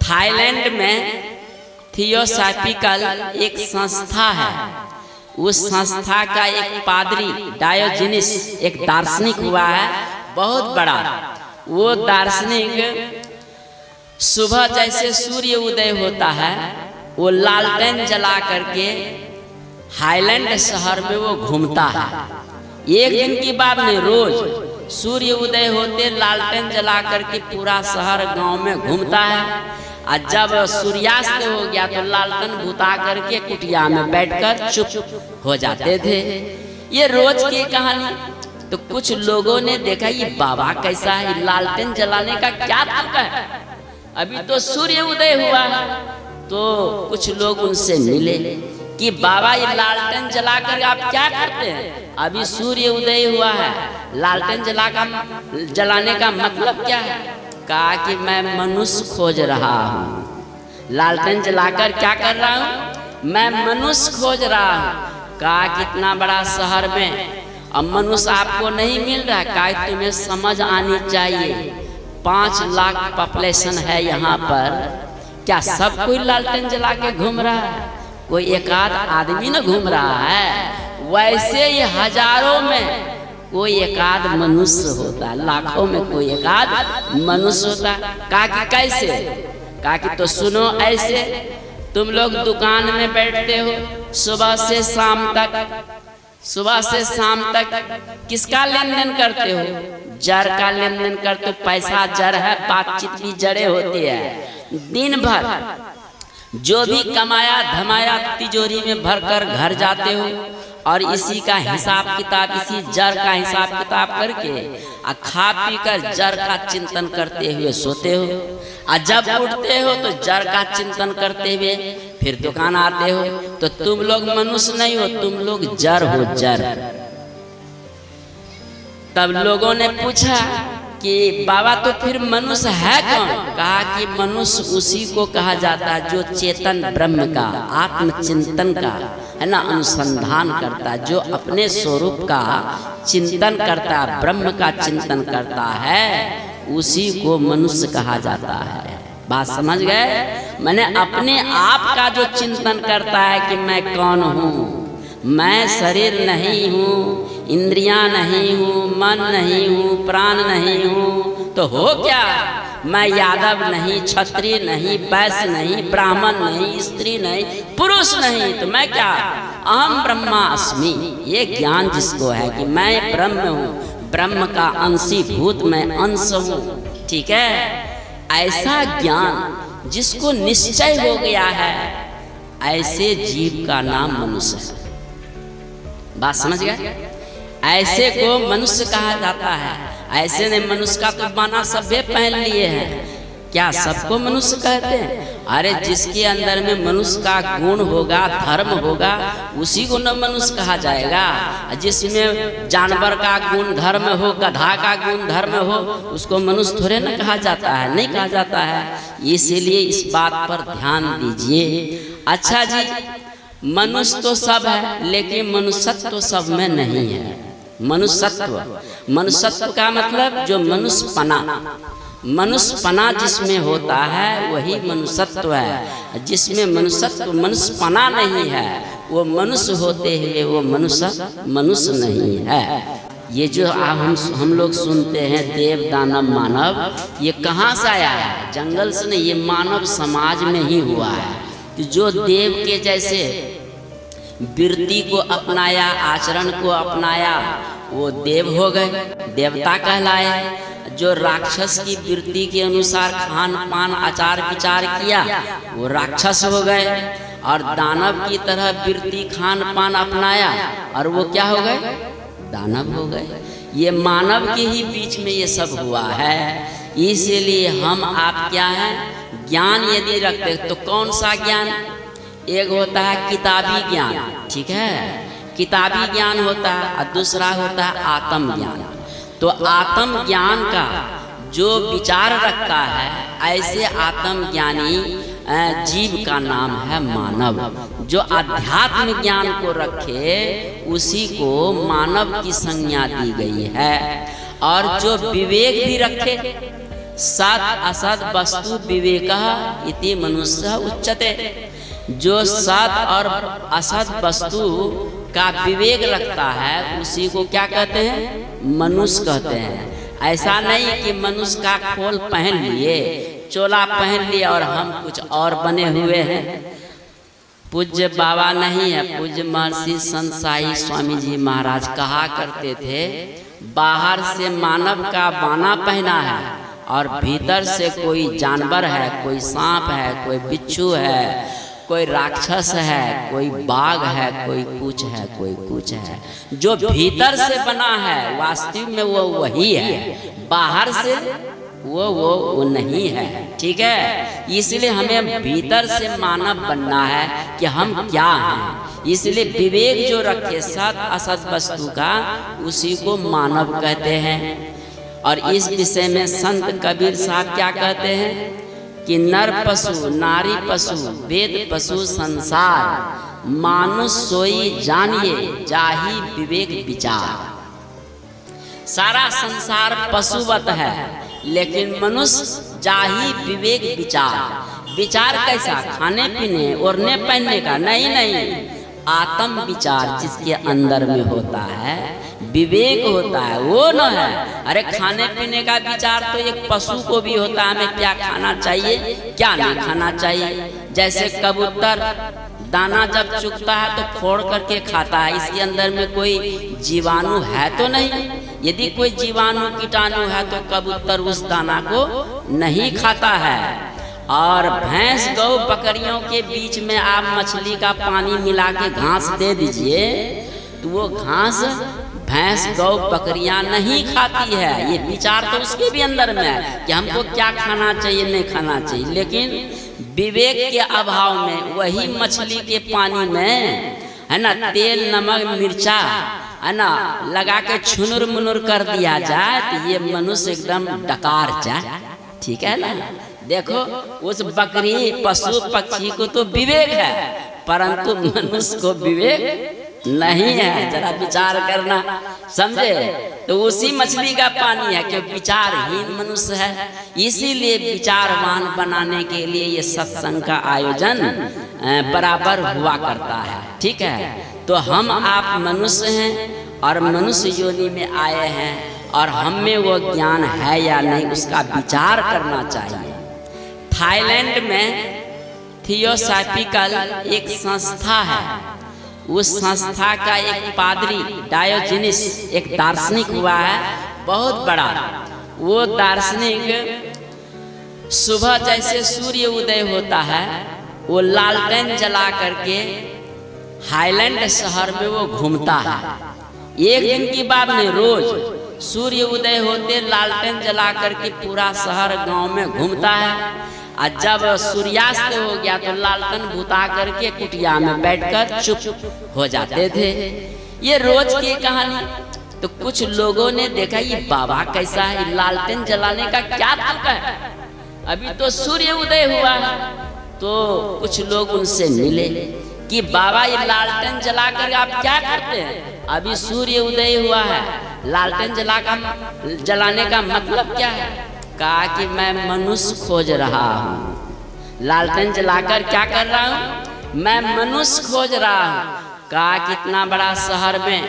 Thailand में theosophical एक संस्था है। उस संस्था का एक पादरी डायोजेनिस एक दार्शनिक हुआ है, बहुत बड़ा। वो दार्शनिक सुबह जैसे सूर्य उदय होता है वो लालटेन जला करके हाईलैंड शहर में वो घूमता है। एक दिन की बात नहीं, रोज सूर्य उदय होते लालटेन जला करके पूरा शहर गांव में घूमता है। और जब सूर्यास्त हो गया तो लालटेन बुता करके कुटिया में बैठकर चुप हो जाते थे। ये रोज की कहानी। तो कुछ लोगों ने देखा ये बाबा कैसा है, लालटेन जलाने का क्या तरीका है, अभी तो सूर्य उदय हुआ है। तो कुछ लोग उनसे मिले कि बाबा ये लालटेन जलाकर आप क्या करते हैं, अभी सूर्य उदय हुआ है, लालटेन जलाने का मतलब क्या है। कहा कि मैं मनुष्य खोज रहा हूँ, लालटेन जलाकर क्या कर रहा हूँ, मैं मनुष्य खोज रहा हूँ। कहा कितना बड़ा शहर में अब मनुष्य आपको नहीं मिल रहा है। कहा तुम्हें समझ आनी चाहिए 5 लाख पॉपुलेशन है यहाँ पर, क्या सब कोई लालटेन जला के घूम रहा है, कोई एक आध आदमी न घूम रहा है। वैसे ये हजारों में कोई एक आध मनुष्य होता है, लाखों में कोई एक आध मनुष्य होता है। कहा कि कैसे, कहा कि तो सुनो ऐसे, तुम लोग दुकान में बैठते हो सुबह से शाम तक किसका लेन देन करते हो, जड़ का लेन देन करते हो। पैसा जड़ है, बातचीत भी जड़े होती है। दिन भर जो भी कमाया धमाया तिजोरी में भरकर घर जाते हो और इसी का हिसाब किताब, इसी जड़ का हिसाब किताब करके और खा पी कर जड़ का चिंतन करते हुए सोते हो। और जब उठते हो तो जड़ का चिंतन करते हुए फिर दुकान आते हो। तो तुम लोग मनुष्य नहीं हो, तुम लोग जड़ हो, जड़। तब लोगों ने पूछा कि बाबा तो फिर मनुष्य है कौन। कहा कि मनुष्य उसी को कहा जाता है जो चेतन ब्रह्म का आत्मचिंतन का है ना अनुसंधान करता है, जो अपने स्वरूप का चिंतन करता है, ब्रह्म का चिंतन करता है, उसी को मनुष्य कहा जाता है। बात समझ गए। मैंने अपने आप का जो चिंतन करता है कि मैं कौन हूँ, मैं शरीर नहीं हूँ, इंद्रियां नहीं हूँ, मन नहीं हूँ, प्राण नहीं हूँ, तो हो क्या, मैं यादव नहीं, क्षत्रिय नहीं, वैश्य नहीं, ब्राह्मण नहीं, स्त्री नहीं, पुरुष नहीं, तो मैं क्या, अहम ब्रह्मास्मि। ये ज्ञान जिसको है कि मैं ब्रह्म हूँ, ब्रह्म का अंशीभूत मैं अंश हूँ, ठीक है। ऐसा ज्ञान जिसको निश्चय हो गया है, ऐसे जीव का नाम मनुष्य है। बात समझ गए। ऐसे को मनुष्य कहा जाता है। ऐसे ने मनुष्य का तो माना सभ्य पहन लिए हैं। क्या सबको मनुष्य कहते हैं? अरे जिसके अंदर में मनुष्य का गुण होगा, धर्म होगा, उसी को न मनुष्य कहा जाएगा। जिसमें जानवर का गुण धर्म हो, गधा का गुण धर्म हो, उसको मनुष्य थोड़े न कहा जाता है, नहीं कहा जाता है। इसीलिए इस बात पर ध्यान दीजिए। अच्छा जी, मनुष्य तो सब है, लेकिन मनुष्यत्व तो सब में नहीं है। मनुष्यत्व का मतलब जो मनुष्यपना जिसमें होता है वही मनुष्यत्व है। जिसमें मनुष्यपना नहीं है वो मनुष्य होते हुए वो मनुष्य नहीं है। ये जो हम लोग सुनते हैं देव दानव मानव, ये कहाँ से आया है? जंगल से नहीं, ये मानव समाज में ही हुआ है। कि जो देव के जैसे वृत्ति को अपनाया, आचरण को अपनाया, वो देव हो गए, देवता कहलाए। जो राक्षस की वृत्ति के अनुसार खान पान आचार विचार किया, वो राक्षस हो गए। और दानव की तरह वृत्ति खान पान अपनाया, और वो क्या हो गए? दानव हो गए। ये मानव के ही बीच में ये सब हुआ है। इसीलिए हम आप क्या हैं? ज्ञान यदि रखते तो कौन सा ज्ञान? एक होता है किताबी ज्ञान, ठीक है, किताबी ज्ञान होता है, और दूसरा होता है आत्म ज्ञान। तो आत्म ज्ञान का जो विचार रखता है, ऐसे आत्म ज्ञानी जीव का नाम है मानव। जो आध्यात्म ज्ञान को रखे उसी को मानव की संज्ञा दी गई है। और जो विवेक भी रखे, सत असत वस्तु विवेकः इति मनुष्य उच्यते। जो सत और असत वस्तु का विवेक रखता है उसी को क्या कहते हैं? मनुष्य कहते हैं। ऐसा नहीं कि मनुष्य का खोल पहन लिए, चोला पहन लिया और हम कुछ और बने हुए हैं। पूज्य बाबा नहीं है, पूज्य महर्षि संत साई स्वामी जी महाराज कहा करते थे, बाहर से मानव का बाना पहना है और भीतर से कोई जानवर है, कोई सांप है, कोई बिच्छू है, कोई राक्षस है, कोई बाघ है, कोई कुछ है, कोई कुछ है। जो भीतर से बना है वास्तव में वो वही है, बाहर से वो नहीं है। ठीक है, इसलिए हमें भीतर से मानव बनना है कि हम क्या हैं। इसलिए विवेक जो रखे सत असत वस्तु का, उसी को मानव कहते हैं। और इस विषय में संत कबीर साहब क्या कहते हैं कि नर पशु नारी पशु वेद पशु संसार, मानुष सोई जानिए जाहि विवेक विचार। सारा संसार पशुवत है, लेकिन मनुष्य जाहि विवेक विचार। विचार कैसा? खाने पीने ओढ़ने पहनने का नहीं, आत्म विचार जिसके अंदर में होता है, विवेक होता है, वो न है। अरे खाने पीने का विचार तो एक पशु को भी होता है, हमें क्या खाना चाहिए क्या नहीं खाना चाहिए। जैसे कबूतर दाना जब चुगता है तो फोड़ करके खाता है, इसके अंदर में कोई जीवाणु है तो नहीं। यदि कोई जीवाणु कीटाणु है तो कबूतर उस दाना को नहीं खाता है। और भैंस गौ बकरियों के बीच में आप मछली का पानी मिला के घास दे दीजिए तो वो घास भैंस गौ बकरियां नहीं खाती है। ये विचार तो उसके भी अंदर में है कि हमको क्या खाना चाहिए नहीं खाना चाहिए। लेकिन विवेक के अभाव में वही मछली के पानी में है ना तेल नमक मिर्चा है ना लगा के छुनुर मुनुर कर दिया जाए तो ये मनुष्य एकदम डकार जाए। ठीक है ना। देखो उस बकरी पशु पक्षी को तो विवेक है, परंतु मनुष्य को विवेक नहीं है। जरा विचार करना, समझे। तो उसी मछली का पानी है कि विचारहीन मनुष्य है। इसीलिए विचारवान बनाने के लिए ये सत्संग का आयोजन बराबर हुआ करता है। ठीक है, तो हम आप मनुष्य हैं और मनुष्य योनि में आए हैं और हम में वो ज्ञान है या नहीं उसका विचार करना चाहिए। थाईलैंड में थियोसॉफिकल एक संस्था है, उस संस्था का एक पादरी डायोजेनिस एक दार्शनिक हुआ है बहुत बड़ा। वो दार्शनिक सुबह जैसे सूर्य उदय होता है वो लालटेन जला करके हाईलैंड शहर में वो घूमता है। एक दिन की बात नहीं, रोज सूर्य उदय होते लालटेन जला करके पूरा शहर गांव में घूमता है। और जब सूर्यास्त हो गया तो लालटेन बुता करके कुटिया में बैठकर चुप हो जाते थे। ये रोज की कहानी। तो कुछ लोगों ने देखा ये बाबा कैसा है, लालटेन जलाने का क्या तरीका है, अभी तो सूर्य उदय हुआ है। तो कुछ लोग उनसे मिले कि बाबा ये लालटेन जलाकर आप क्या करते हैं, अभी सूर्य उदय हुआ है, लालटेन जलाने का मतलब क्या है। कहा कि मैं मनुष्य खोज रहा हूँ, लालटेन जलाकर क्या कर रहा हूँ, मैं मनुष्य खोज रहा हूँ। कहा कितना बड़ा शहर में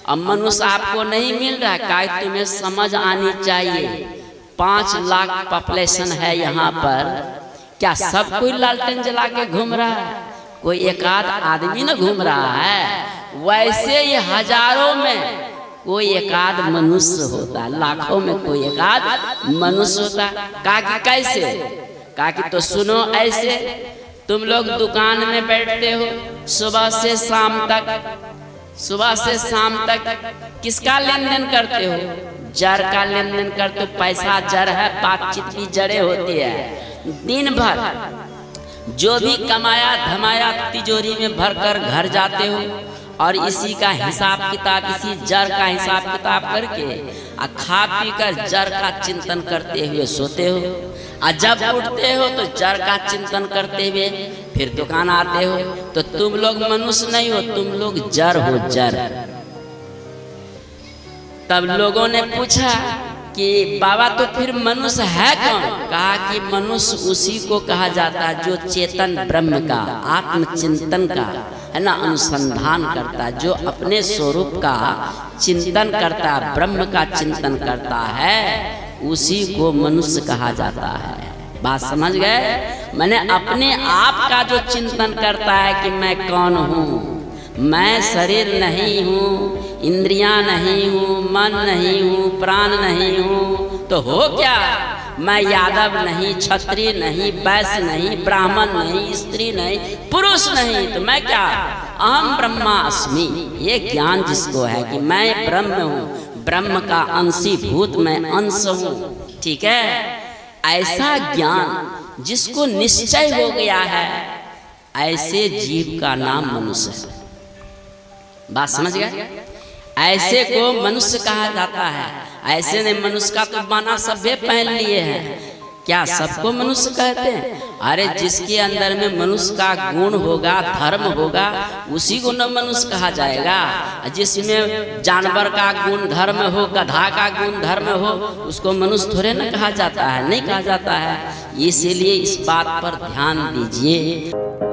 अब मनुष्य आपको नहीं मिल रहा है। कहा तुम्हें समझ आनी चाहिए 5 लाख पॉपुलेशन है यहाँ पर, क्या सब कोई लालटेन जला के घूम रहा है, कोई एक आध आदमी न घूम रहा है। वैसे ही हजारों में कोई एक आध मनुष्य होता है, लाखों में कोई एक आध मनुष्य होता है। कहा कि कैसे, कहा कि तो सुनो ऐसे, तुम लोग दुकान में बैठते हो सुबह से शाम तक किसका लेन देन करते हो, जड़ का लेन देन करते हो। पैसा जड़ है, बातचीत भी जड़े होती है। दिन भर जो भी कमाया धमाया तिजोरी में भरकर घर जाते हो और इसी का हिसाब किताब, इसी जड़ का हिसाब किताब करके खा पी कर जड़ का चिंतन करते हुए सोते हो। और जब उठते हो तो जड़ का चिंतन करते हुए फिर दुकान आते हो। तो तुम लोग मनुष्य नहीं हो, तुम लोग जड़ हो, जड़। तब लोगों ने पूछा कि बाबा तो फिर मनुष्य है कौन? कहा कि मनुष्य उसी को कहा जाता है जो चेतन ब्रह्म का आत्मचिंतन का है ना अनुसंधान करता है, जो अपने स्वरूप का चिंतन करता है, ब्रह्म का चिंतन करता है, उसी को मनुष्य कहा जाता है। बात समझ गए? मैंने अपने आप का जो चिंतन करता है कि मैं कौन हूँ, मैं शरीर नहीं हूँ, इंद्रियां नहीं हूँ, मन नहीं हूँ, प्राण नहीं हूँ, तो हो क्या? मैं यादव नहीं, क्षत्रिय नहीं, वैश्य नहीं, ब्राह्मण नहीं, स्त्री नहीं, पुरुष नहीं, तो मैं क्या? अहम ब्रह्मास्मि। ये ज्ञान जिसको है कि मैं ब्रह्म हूँ, ब्रह्म का अंशीभूत मैं अंश हूँ, ठीक है, ऐसा ज्ञान जिसको निश्चय हो गया है, ऐसे जीव का नाम मनुष्य है। बात समझ गए? ऐसे को मनुष्य कहा जाता है। ऐसे ने मनुष्य का तो माना सभ्य पहन लिए हैं। क्या सबको मनुष्य कहते हैं? अरे जिसके अंदर में मनुष्य का गुण होगा, धर्म होगा, उसी को न मनुष्य कहा जाएगा। जिसमें जानवर का गुण धर्म हो, गधा का गुण धर्म हो, उसको मनुष्य थोड़े न कहा जाता है, नहीं कहा जाता है। इसीलिए इस बात पर ध्यान दीजिए।